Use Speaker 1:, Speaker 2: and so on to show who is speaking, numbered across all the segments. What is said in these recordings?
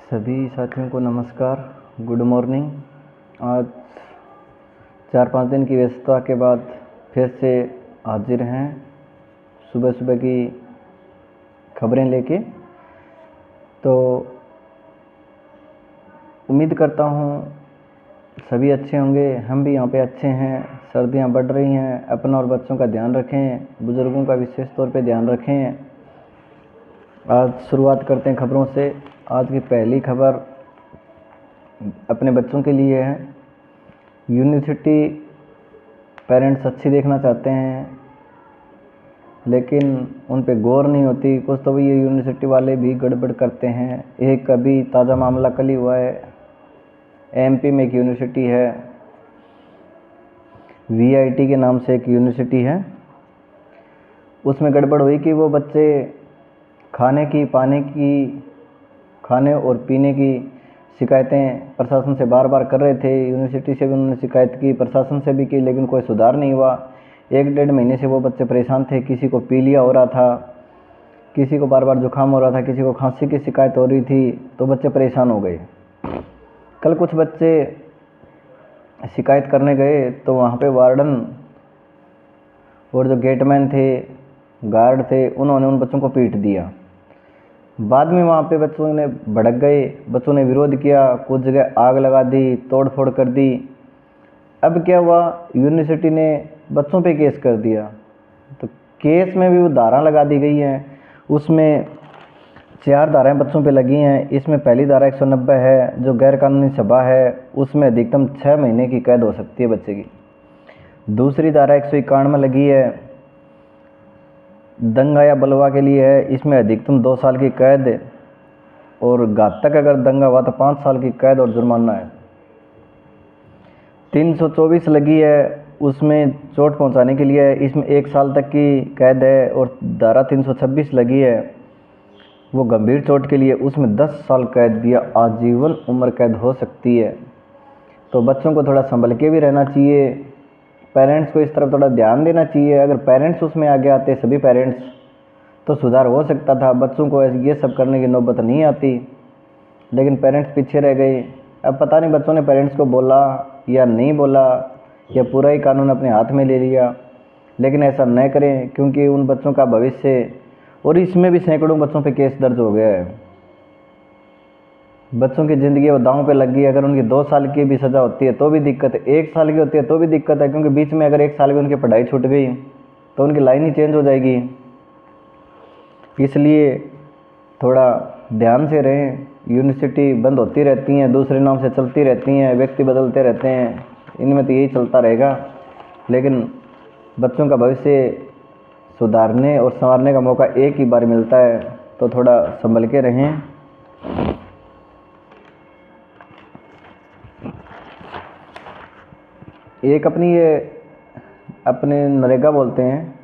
Speaker 1: सभी साथियों को नमस्कार, गुड मॉर्निंग। आज 4-5 दिन की व्यस्तता के बाद फिर से हाजिर हैं सुबह सुबह की खबरें लेके। तो उम्मीद करता हूँ सभी अच्छे होंगे, हम भी यहाँ पे अच्छे हैं। सर्दियाँ बढ़ रही हैं, अपना और बच्चों का ध्यान रखें, बुज़ुर्गों का विशेष तौर पे ध्यान रखें। आज शुरुआत करते हैं खबरों से। आज की पहली खबर अपने बच्चों के लिए है। यूनिवर्सिटी पेरेंट्स अच्छी देखना चाहते हैं, लेकिन उन पे गौर नहीं होती। कुछ तो ये यूनिवर्सिटी वाले भी गड़बड़ करते हैं। एक अभी ताज़ा मामला कल ही हुआ है, एमपी में एक यूनिवर्सिटी है, वीआईटी के नाम से एक यूनिवर्सिटी है। उसमें गड़बड़ हुई कि वो बच्चे खाने और पीने की शिकायतें प्रशासन से बार बार कर रहे थे। यूनिवर्सिटी से भी उन्होंने शिकायत की, प्रशासन से भी की, लेकिन कोई सुधार नहीं हुआ। 1-1.5 महीने से वो बच्चे परेशान थे। किसी को पीलिया हो रहा था, किसी को बार बार जुकाम हो रहा था, किसी को खांसी की शिकायत हो रही थी, तो बच्चे परेशान हो गए। कल कुछ बच्चे शिकायत करने गए तो वहाँ पे वार्डन और जो गेटमैन थे, गार्ड थे, उन्होंने उन बच्चों को पीट दिया। बाद में वहाँ पे बच्चों ने भड़क गए, बच्चों ने विरोध किया, कुछ जगह आग लगा दी, तोड़ फोड़ कर दी। अब क्या हुआ, यूनिवर्सिटी ने बच्चों पे केस कर दिया। तो केस में भी वो धारा लगा दी गई हैं, उसमें 4 धाराएं बच्चों पे लगी हैं। इसमें पहली धारा 190 है जो गैरकानूनी सभा है, उसमें अधिकतम 6 महीने की कैद हो सकती है बच्चे की। दूसरी धारा 151 लगी है, दंगा या बलवा के लिए है, इसमें अधिकतम 2 साल की कैद, और घातक अगर दंगा हुआ तो 5 साल की कैद और जुर्माना है। 324 लगी है, उसमें चोट पहुंचाने के लिए है, इसमें 1 साल तक की कैद है। और धारा 326 लगी है, वो गंभीर चोट के लिए, उसमें 10 साल कैद या आजीवन उम्र कैद हो सकती है। तो बच्चों को थोड़ा संभल के भी रहना चाहिए, पेरेंट्स को इस तरफ थोड़ा ध्यान देना चाहिए। अगर पेरेंट्स उसमें आगे आते, सभी पेरेंट्स, तो सुधार हो सकता था, बच्चों को ये सब करने की नौबत नहीं आती। लेकिन पेरेंट्स पीछे रह गए। अब पता नहीं बच्चों ने पेरेंट्स को बोला या नहीं बोला, या पूरा ही कानून अपने हाथ में ले लिया। लेकिन ऐसा न करें, क्योंकि उन बच्चों का भविष्य, और इसमें भी सैकड़ों बच्चों पे केस दर्ज हो गया है। बच्चों की ज़िंदगी वो दांव पे लग गई। अगर उनकी 2 साल की भी सज़ा होती है तो भी दिक्कत है, 1 साल की होती है तो भी दिक्कत है, क्योंकि बीच में अगर 1 साल की उनकी पढ़ाई छूट गई तो उनकी लाइन ही चेंज हो जाएगी। इसलिए थोड़ा ध्यान से रहें। यूनिवर्सिटी बंद होती रहती हैं, दूसरे नाम से चलती रहती हैं, व्यक्ति बदलते रहते हैं, इनमें तो यही चलता रहेगा। लेकिन बच्चों का भविष्य सुधारने और संवारने का मौका एक ही बार मिलता है, तो थोड़ा संभल के रहें। एक अपने नरेगा बोलते हैं।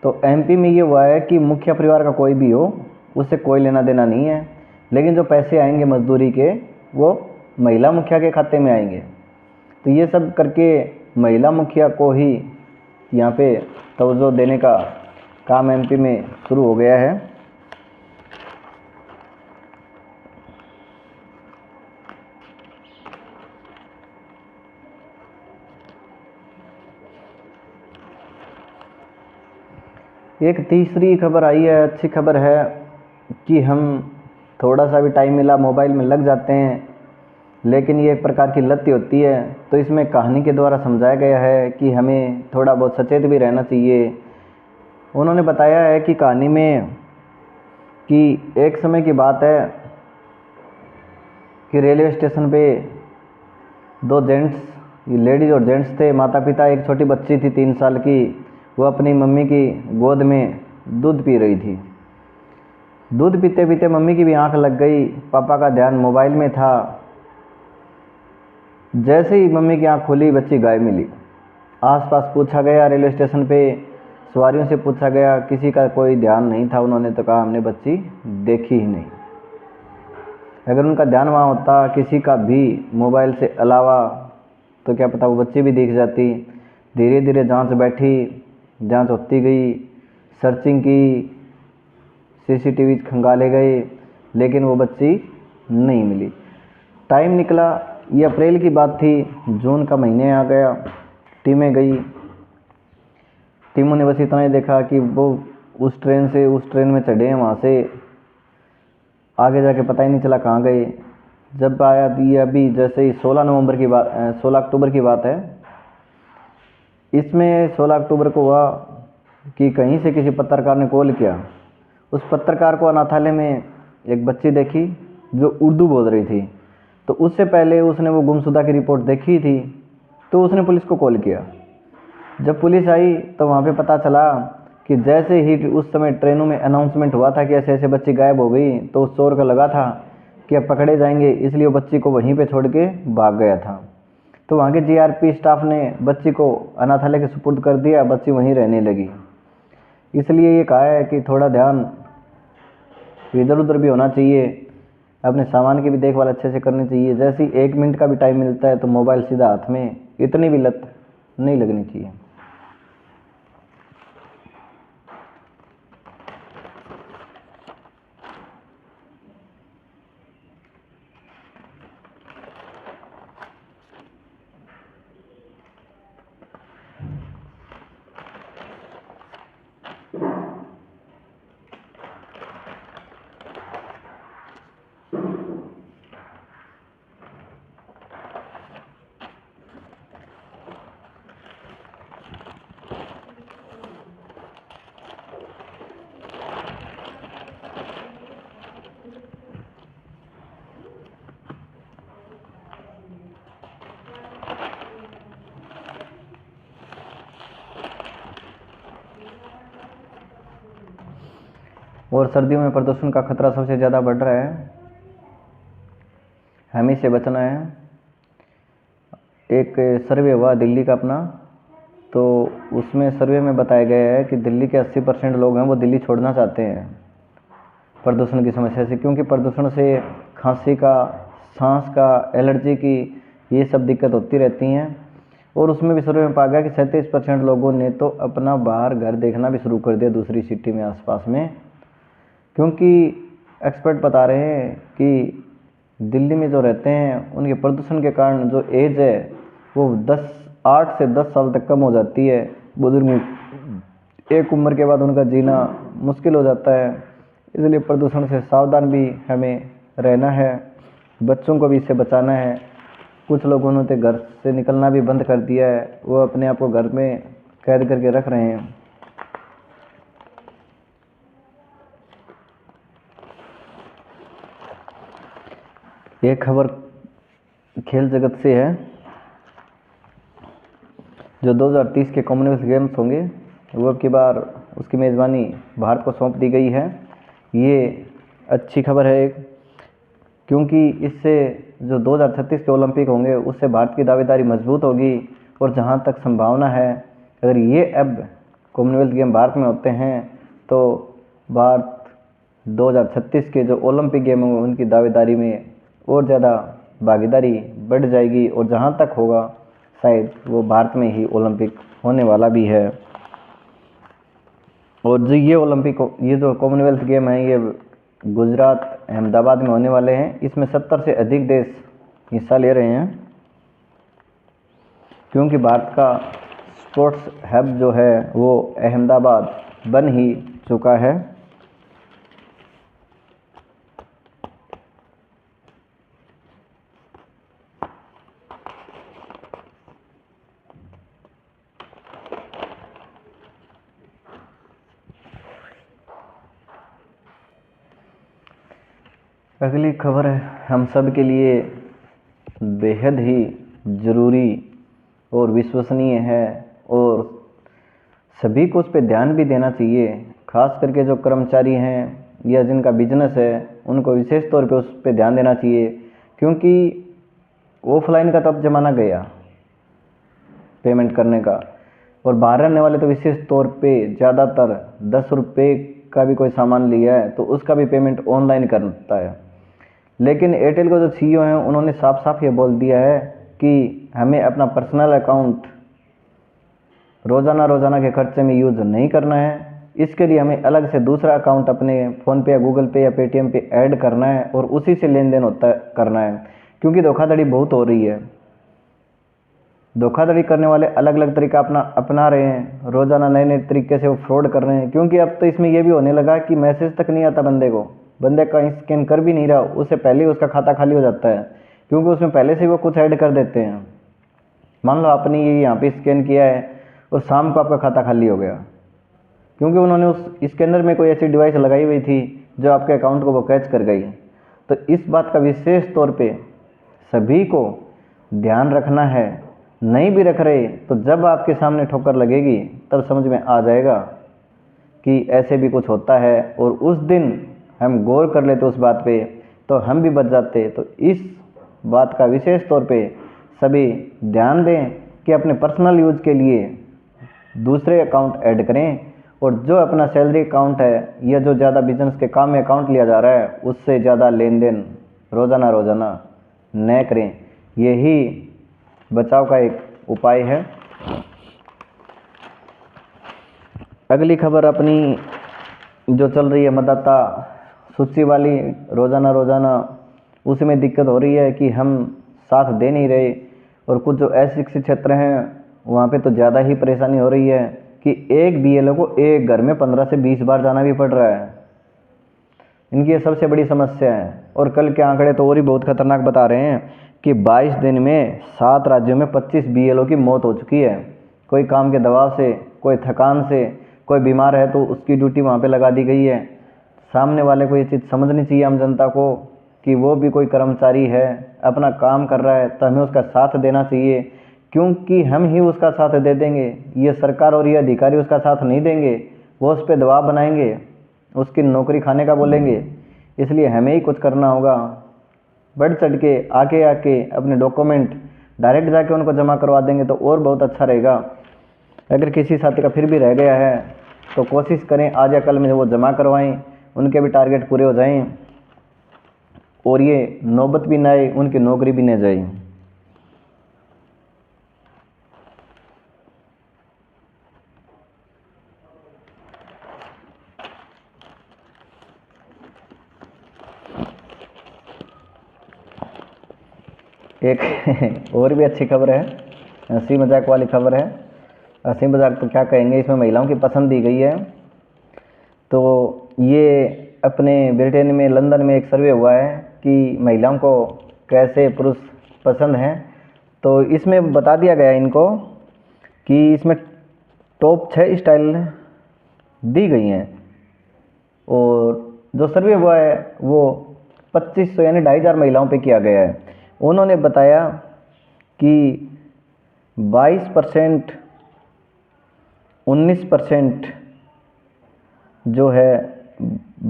Speaker 1: तो एमपी में ये हुआ है कि मुखिया परिवार का कोई भी हो, उससे कोई लेना देना नहीं है, लेकिन जो पैसे आएंगे मजदूरी के, वो महिला मुखिया के खाते में आएंगे। तो ये सब करके महिला मुखिया को ही यहाँ पे तवज्जो देने का काम एमपी में शुरू हो गया है। एक तीसरी खबर आई है, अच्छी खबर है कि हम थोड़ा सा भी टाइम मिला मोबाइल में लग जाते हैं, लेकिन ये एक प्रकार की लत होती है। तो इसमें कहानी के द्वारा समझाया गया है कि हमें थोड़ा बहुत सचेत भी रहना चाहिए। उन्होंने बताया है कि कहानी में कि एक समय की बात है कि रेलवे स्टेशन पे 2 जेंट्स, लेडीज़ और जेंट्स थे, माता पिता। एक छोटी बच्ची थी 3 साल की, वो अपनी मम्मी की गोद में दूध पी रही थी। दूध पीते पीते मम्मी की भी आंख लग गई, पापा का ध्यान मोबाइल में था। जैसे ही मम्मी की आंख खुली, बच्ची गायब मिली। आसपास पूछा गया, रेलवे स्टेशन पे सवारियों से पूछा गया, किसी का कोई ध्यान नहीं था। उन्होंने तो कहा हमने बच्ची देखी ही नहीं। अगर उनका ध्यान वहाँ होता किसी का भी मोबाइल से अलावा, तो क्या पता वो बच्ची भी दिख जाती। धीरे धीरे जांच बैठी, जांच होती गई, सर्चिंग की, सीसीटीवी खंगाले गए, लेकिन वो बच्ची नहीं मिली। टाइम निकला, ये अप्रैल की बात थी, जून का महीने आ गया, टीमें गई, टीमों ने बस इतना ही देखा कि वो उस ट्रेन से उस ट्रेन में चढ़े हैं, वहाँ से आगे जाके पता ही नहीं चला कहाँ गए। जब आया ये अभी जैसे ही 16 अक्टूबर की बात है, इसमें 16 अक्टूबर को हुआ कि कहीं से किसी पत्रकार ने कॉल किया। उस पत्रकार को अनाथालय में एक बच्ची देखी जो उर्दू बोल रही थी, तो उससे पहले उसने वो गुमशुदा की रिपोर्ट देखी थी, तो उसने पुलिस को कॉल किया। जब पुलिस आई तो वहाँ पे पता चला कि जैसे ही उस समय ट्रेनों में अनाउंसमेंट हुआ था कि ऐसे ऐसे बच्ची गायब हो गई, तो उस चोर का लगा था कि अब पकड़े जाएंगे, इसलिए वो बच्ची को वहीं पे छोड़ के भाग गया था। तो वहाँ के जीआरपी स्टाफ ने बच्ची को अनाथालय के सुपुर्द कर दिया, बच्ची वहीं रहने लगी। इसलिए ये कहा है कि थोड़ा ध्यान इधर उधर भी होना चाहिए, अपने सामान की भी देखभाल अच्छे से करनी चाहिए। जैसे ही 1 मिनट का भी टाइम मिलता है तो मोबाइल सीधा हाथ में, इतनी भी लत नहीं लगनी चाहिए। और सर्दियों में प्रदूषण का खतरा सबसे ज़्यादा बढ़ रहा है, हमें से बचना है। एक सर्वे हुआ दिल्ली का अपना, तो उसमें सर्वे में बताया गया है कि दिल्ली के 80% लोग हैं वो दिल्ली छोड़ना चाहते हैं प्रदूषण की समस्या से, क्योंकि प्रदूषण से खांसी का, सांस का, एलर्जी की, ये सब दिक्कत होती रहती हैं। और उसमें भी सर्वे में पाया गया कि 37% लोगों ने तो अपना बाहर घर देखना भी शुरू कर दिया दूसरी सिटी में, आसपास में, क्योंकि एक्सपर्ट बता रहे हैं कि दिल्ली में जो रहते हैं उनके प्रदूषण के कारण जो एज है वो 8 से 10 साल तक कम हो जाती है। बुजुर्ग एक उम्र के बाद उनका जीना मुश्किल हो जाता है। इसलिए प्रदूषण से सावधान भी हमें रहना है, बच्चों को भी इससे बचाना है। कुछ लोगों ने तो घर से निकलना भी बंद कर दिया है, वो अपने आप को घर में कैद करके रख रहे हैं। ये खबर खेल जगत से है। जो 2030 के कॉमनवेल्थ गेम्स होंगे वो अब की बार उसकी मेज़बानी भारत को सौंप दी गई है। ये अच्छी खबर है, क्योंकि इससे जो 2036 के ओलंपिक होंगे उससे भारत की दावेदारी मजबूत होगी। और जहाँ तक संभावना है, अगर ये अब कॉमनवेल्थ गेम भारत में होते हैं तो भारत 2036 के जो ओलंपिक गेम होंगे उनकी दावेदारी में और ज़्यादा भागीदारी बढ़ जाएगी। और जहाँ तक होगा शायद वो भारत में ही ओलंपिक होने वाला भी है। और जो ये जो कॉमनवेल्थ गेम है ये गुजरात, अहमदाबाद में होने वाले हैं। इसमें 70 से अधिक देश हिस्सा ले रहे हैं, क्योंकि भारत का स्पोर्ट्स हब जो है वो अहमदाबाद बन ही चुका है। अगली खबर हम सब के लिए बेहद ही ज़रूरी और विश्वसनीय है, और सभी को उस पर ध्यान भी देना चाहिए। खास करके जो कर्मचारी हैं या जिनका बिजनेस है उनको विशेष तौर पे उस पर ध्यान देना चाहिए, क्योंकि ऑफलाइन का तो अब ज़माना गया पेमेंट करने का। और बाहर रहने वाले तो विशेष तौर पे ज़्यादातर 10 रुपये का भी कोई सामान लिया है तो उसका भी पेमेंट ऑनलाइन करता है। लेकिन एयरटेल को जो सीईओ हैं उन्होंने साफ साफ ये बोल दिया है कि हमें अपना पर्सनल अकाउंट रोज़ाना के खर्चे में यूज़ नहीं करना है। इसके लिए हमें अलग से दूसरा अकाउंट अपने फ़ोनपे या गूगल पे या पेटीएम पे ऐड करना है और उसी से लेन देन करना है, क्योंकि धोखाधड़ी बहुत हो रही है। धोखाधड़ी करने वाले अलग अलग तरीका अपना रहे हैं, रोज़ाना नए नए तरीके से वो फ्रॉड कर रहे हैं। क्योंकि अब तो इसमें यह भी होने लगा कि मैसेज तक नहीं आता बंदे का स्कैन कर भी नहीं रहा, उससे पहले ही उसका खाता खाली हो जाता है, क्योंकि उसमें पहले से वो कुछ ऐड कर देते हैं। मान लो आपने ये यहाँ पे स्कैन किया है और शाम को आपका खाता खाली हो गया, क्योंकि उन्होंने उस स्कैनर में कोई ऐसी डिवाइस लगाई हुई थी जो आपके अकाउंट को वो कैच कर गई। तो इस बात का विशेष तौर पे सभी को ध्यान रखना है। नहीं भी रख रहे तो जब आपके सामने ठोकर लगेगी तब समझ में आ जाएगा कि ऐसे भी कुछ होता है, और उस दिन हम गौर कर लेते उस बात पे तो हम भी बच जाते। तो इस बात का विशेष तौर पे सभी ध्यान दें कि अपने पर्सनल यूज़ के लिए दूसरे अकाउंट ऐड करें, और जो अपना सैलरी अकाउंट है या जो ज़्यादा बिजनेस के काम में अकाउंट लिया जा रहा है उससे ज़्यादा लेन देन रोज़ाना न करें। यही बचाव का एक उपाय है। अगली खबर अपनी जो चल रही है मतदाता सूची वाली, रोज़ाना उसमें दिक्कत हो रही है कि हम साथ दे नहीं रहे, और कुछ जो अशिक्षित क्षेत्र हैं वहाँ पे तो ज़्यादा ही परेशानी हो रही है कि एक बीएलओ को एक घर में 15 से 20 बार जाना भी पड़ रहा है। इनकी ये सबसे बड़ी समस्या है। और कल के आंकड़े तो और ही बहुत खतरनाक बता रहे हैं कि 22 दिन में 7 राज्यों में 25 बीएलओ की मौत हो चुकी है। कोई काम के दबाव से, कोई थकान से, कोई बीमार है तो उसकी ड्यूटी वहाँ पे लगा दी गई है। सामने वाले को ये चीज़ समझनी चाहिए, आम जनता को, कि वो भी कोई कर्मचारी है, अपना काम कर रहा है तो हमें उसका साथ देना चाहिए, क्योंकि हम ही उसका साथ दे देंगे। ये सरकार और ये अधिकारी उसका साथ नहीं देंगे, वो उस पर दबाव बनाएंगे, उसकी नौकरी खाने का बोलेंगे। इसलिए हमें ही कुछ करना होगा। बढ़ चढ़ के आके अपने डॉक्यूमेंट डायरेक्ट जाके उनको जमा करवा देंगे तो और बहुत अच्छा रहेगा। अगर किसी साथी का फिर भी रह गया है तो कोशिश करें आज या कल में वो जमा करवाएं, उनके भी टारगेट पूरे हो जाएं और ये नौबत भी ना आए, उनकी नौकरी भी न जाए। एक और भी अच्छी खबर है, हंसी मजाक वाली खबर है। हंसी मजाक तो क्या कहेंगे, इसमें महिलाओं की पसंद दी गई है। तो ये अपने ब्रिटेन में, लंदन में एक सर्वे हुआ है कि महिलाओं को कैसे पुरुष पसंद हैं। तो इसमें बता दिया गया है इनको कि इसमें टॉप 6 स्टाइल दी गई हैं, और जो सर्वे हुआ है वो 2500 यानी 2500 महिलाओं पे किया गया है। उन्होंने बताया कि 22%, 19% जो है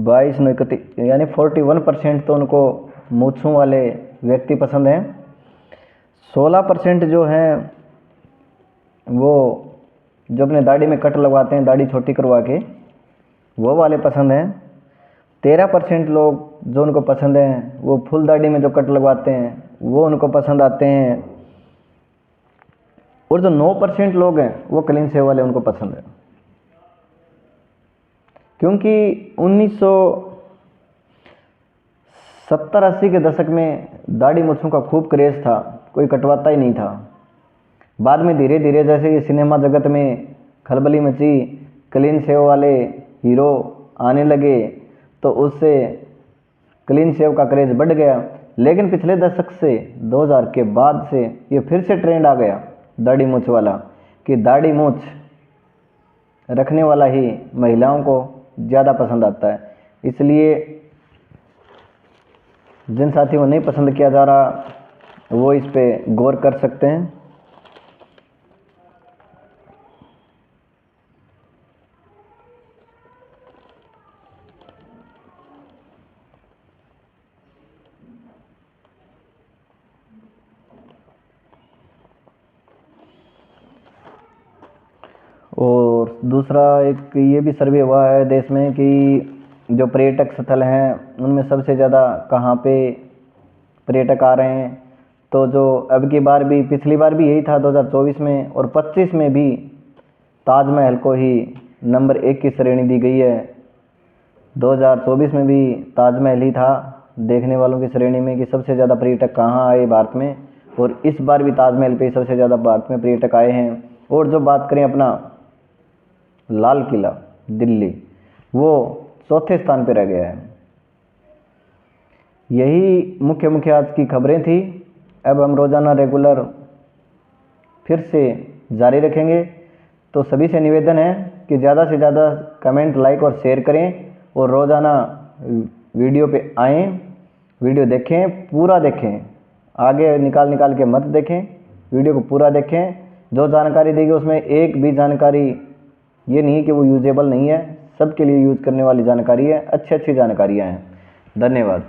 Speaker 1: 22 9 31 यानी 41% तो उनको मूंछों वाले व्यक्ति पसंद हैं। 16% जो हैं वो जो अपने दाढ़ी में कट लगवाते हैं, दाढ़ी छोटी करवा के, वो वाले पसंद हैं। 13% लोग जो उनको पसंद हैं वो फुल दाढ़ी में जो कट लगवाते हैं वो उनको पसंद आते हैं, और जो 9% लोग हैं वो क्लीन शेव वाले उनको पसंद है। क्योंकि 1970-80 के दशक में दाढ़ी मूंछों का खूब क्रेज़ था, कोई कटवाता ही नहीं था। बाद में धीरे धीरे जैसे ये सिनेमा जगत में खलबली मची, क्लीन शेव वाले हीरो आने लगे तो उससे क्लीन शेव का क्रेज़ बढ़ गया। लेकिन पिछले दशक से 2000 के बाद से ये फिर से ट्रेंड आ गया दाढ़ी मूंछ वाला, कि दाढ़ी मूंछ रखने वाला ही महिलाओं को ज़्यादा पसंद आता है। इसलिए जिन साथियों को नहीं पसंद किया जा रहा वो इस पे गौर कर सकते हैं। और दूसरा एक ये भी सर्वे हुआ है देश में कि जो पर्यटक स्थल हैं उनमें सबसे ज़्यादा कहाँ पे पर्यटक आ रहे हैं। तो जो अब की बार भी, पिछली बार भी यही था 2024 में, और 25 में भी ताजमहल को ही नंबर 1 की श्रेणी दी गई है। 2024 में भी ताजमहल ही था देखने वालों की श्रेणी में कि सबसे ज़्यादा पर्यटक कहाँ आए भारत में, और इस बार भी ताजमहल पे सबसे ज़्यादा भारत में पर्यटक आए हैं। और जो बात करें अपना लाल किला दिल्ली, वो चौथे स्थान पर रह गया है। यही मुख्य आज की खबरें थी। अब हम रोज़ाना रेगुलर फिर से जारी रखेंगे, तो सभी से निवेदन है कि ज़्यादा से ज़्यादा कमेंट, लाइक और शेयर करें, और रोज़ाना वीडियो पे आएँ, वीडियो देखें, पूरा देखें, आगे निकाल के मत देखें, वीडियो को पूरा देखें। जो जानकारी देगी उसमें एक भी जानकारी ये नहीं है कि वो यूजेबल नहीं है, सबके लिए यूज़ करने वाली जानकारी है, अच्छी जानकारियाँ हैं। धन्यवाद।